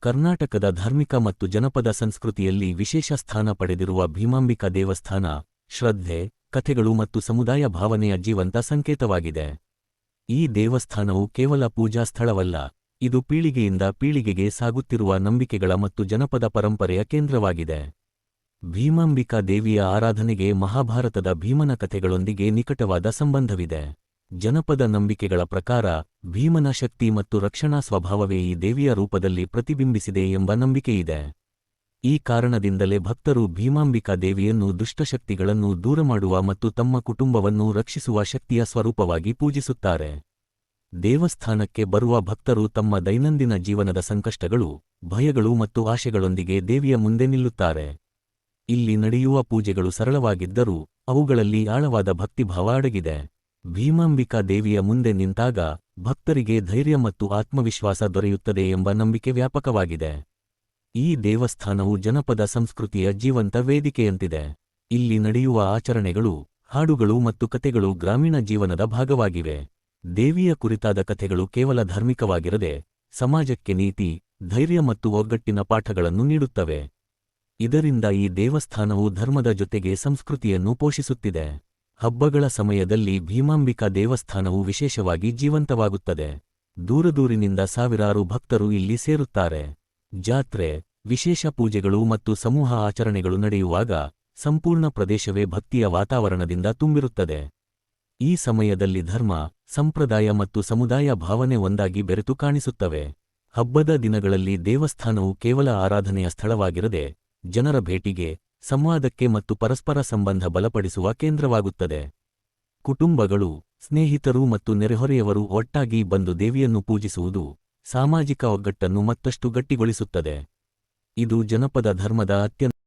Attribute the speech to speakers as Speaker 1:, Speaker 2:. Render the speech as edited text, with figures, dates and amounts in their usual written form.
Speaker 1: ಕರ್ನಾಟಕದ ಧಾರ್ಮಿಕ ಮತ್ತು ಜನಪದ ಸಂಸ್ಕೃತಿಯಲ್ಲಿ ವಿಶೇಷ ಸ್ಥಾನ ಪಡೆದಿರುವ ಭೀಮಾಂಬಿಕಾ ದೇವಸ್ಥಾನ ಶ್ರದ್ಧೆ, ಕಥೆಗಳು ಮತ್ತು ಸಮುದಾಯ ಭಾವನೆಯ ಜೀವಂತ ಸಂಕೇತವಾಗಿದೆ. ಈ ದೇವಸ್ಥಾನವು ಕೇವಲ ಪೂಜಾ ಸ್ಥಳವಲ್ಲ, ಇದು ಪೀಳಿಗೆಯಿಂದ ಪೀಳಿಗೆಗೆ ಸಾಗುತ್ತಿರುವ ನಂಬಿಕೆಗಳ ಮತ್ತು ಜನಪದ ಪರಂಪರೆಯ ಕೇಂದ್ರವಾಗಿದೆ. ಭೀಮಾಂಬಿಕಾ ದೇವಿಯ ಆರಾಧನೆಗೆ ಮಹಾಭಾರತದ ಭೀಮನ ಕಥೆಗಳೊಂದಿಗೆ ನಿಕಟವಾದ ಸಂಬಂಧವಿದೆ. ಜನಪದ ನಂಬಿಕೆಗಳ ಪ್ರಕಾರ ಭೀಮನ ಶಕ್ತಿ ಮತ್ತು ರಕ್ಷಣಾ ಸ್ವಭಾವವೇ ಈ ದೇವಿಯ ರೂಪದಲ್ಲಿ ಪ್ರತಿಬಿಂಬಿಸಿದೆ ಎಂಬ ನಂಬಿಕೆಯಿದೆ. ಈ ಕಾರಣದಿಂದಲೇ ಭಕ್ತರು ಭೀಮಾಂಬಿಕಾ ದೇವಿಯನ್ನು ದುಷ್ಟಶಕ್ತಿಗಳನ್ನು ದೂರಮಾಡುವ ಮತ್ತು ತಮ್ಮ ಕುಟುಂಬವನ್ನು ರಕ್ಷಿಸುವ ಶಕ್ತಿಯ ಸ್ವರೂಪವಾಗಿ ಪೂಜಿಸುತ್ತಾರೆ. ದೇವಸ್ಥಾನಕ್ಕೆ ಬರುವ ಭಕ್ತರು ತಮ್ಮ ದೈನಂದಿನ ಜೀವನದ ಸಂಕಷ್ಟಗಳು, ಭಯಗಳು ಮತ್ತು ಆಶೆಗಳೊಂದಿಗೆ ದೇವಿಯ ಮುಂದೆ ನಿಲ್ಲುತ್ತಾರೆ. ಇಲ್ಲಿ ನಡೆಯುವ ಪೂಜೆಗಳು ಸರಳವಾಗಿದ್ದರೂ ಅವುಗಳಲ್ಲಿ ಆಳವಾದ ಭಕ್ತಿಭಾವ ಅಡಗಿದೆ. ಭೀಮಾಂಬಿಕಾ ದೇವಿಯ ಮುಂದೆ ನಿಂತಾಗ ಭಕ್ತರಿಗೆ ಧೈರ್ಯ ಮತ್ತು ಆತ್ಮವಿಶ್ವಾಸ ದೊರೆಯುತ್ತದೆ ಎಂಬ ನಂಬಿಕೆ ವ್ಯಾಪಕವಾಗಿದೆ. ಈ ದೇವಸ್ಥಾನವು ಜನಪದ ಸಂಸ್ಕೃತಿಯ ಜೀವಂತ ವೇದಿಕೆಯಂತಿದೆ. ಇಲ್ಲಿ ನಡೆಯುವ ಆಚರಣೆಗಳು, ಹಾಡುಗಳು ಮತ್ತು ಕಥೆಗಳು ಗ್ರಾಮೀಣ ಜೀವನದ ಭಾಗವಾಗಿವೆ. ದೇವಿಯ ಕುರಿತಾದ ಕಥೆಗಳು ಕೇವಲ ಧಾರ್ಮಿಕವಾಗಿರದೆ ಸಮಾಜಕ್ಕೆ ನೀತಿ, ಧೈರ್ಯ ಮತ್ತು ಒಗ್ಗಟ್ಟಿನ ಪಾಠಗಳನ್ನು ನೀಡುತ್ತವೆ. ಇದರಿಂದ ಈ ದೇವಸ್ಥಾನವು ಧರ್ಮದ ಜೊತೆಗೆ ಸಂಸ್ಕೃತಿಯನ್ನು ಪೋಷಿಸುತ್ತಿದೆ. ಹಬ್ಬಗಳ ಸಮಯದಲ್ಲಿ ಭೀಮಾಂಬಿಕಾ ದೇವಸ್ಥಾನವು ವಿಶೇಷವಾಗಿ ಜೀವಂತವಾಗುತ್ತದೆ. ದೂರದೂರಿನಿಂದ ಸಾವಿರಾರು ಭಕ್ತರು ಇಲ್ಲಿ ಸೇರುತ್ತಾರೆ. ಜಾತ್ರೆ, ವಿಶೇಷ ಪೂಜೆಗಳು ಮತ್ತು ಸಮೂಹ ಆಚರಣೆಗಳು ನಡೆಯುವಾಗ ಸಂಪೂರ್ಣ ಪ್ರದೇಶವೇ ಭಕ್ತಿಯ ವಾತಾವರಣದಿಂದ ತುಂಬಿರುತ್ತದೆ. ಈ ಸಮಯದಲ್ಲಿ ಧರ್ಮ, ಸಂಪ್ರದಾಯ ಮತ್ತು ಸಮುದಾಯ ಭಾವನೆ ಒಂದಾಗಿ ಬೆರೆತು ಕಾಣಿಸುತ್ತವೆ. ಹಬ್ಬದ ದಿನಗಳಲ್ಲಿ ದೇವಸ್ಥಾನವು ಕೇವಲ ಆರಾಧನೆಯ ಸ್ಥಳವಾಗಿರದೆ ಜನರ ಭೇಟಿಗೆ, ಸಂವಾದಕ್ಕೆ ಮತ್ತು ಪರಸ್ಪರ ಸಂಬಂಧ ಬಲಪಡಿಸುವ ಕೇಂದ್ರವಾಗುತ್ತದೆ. ಕುಟುಂಬಗಳು, ಸ್ನೇಹಿತರು ಮತ್ತು ನೆರೆಹೊರೆಯವರು ಒಟ್ಟಾಗಿ ಬಂದು ದೇವಿಯನ್ನು ಪೂಜಿಸುವುದು ಸಾಮಾಜಿಕ ಒಗ್ಗಟ್ಟನ್ನು ಮತ್ತಷ್ಟು ಗಟ್ಟಿಗೊಳಿಸುತ್ತದೆ. ಇದು ಜನಪದ ಧರ್ಮದ ಅತ್ಯಂತ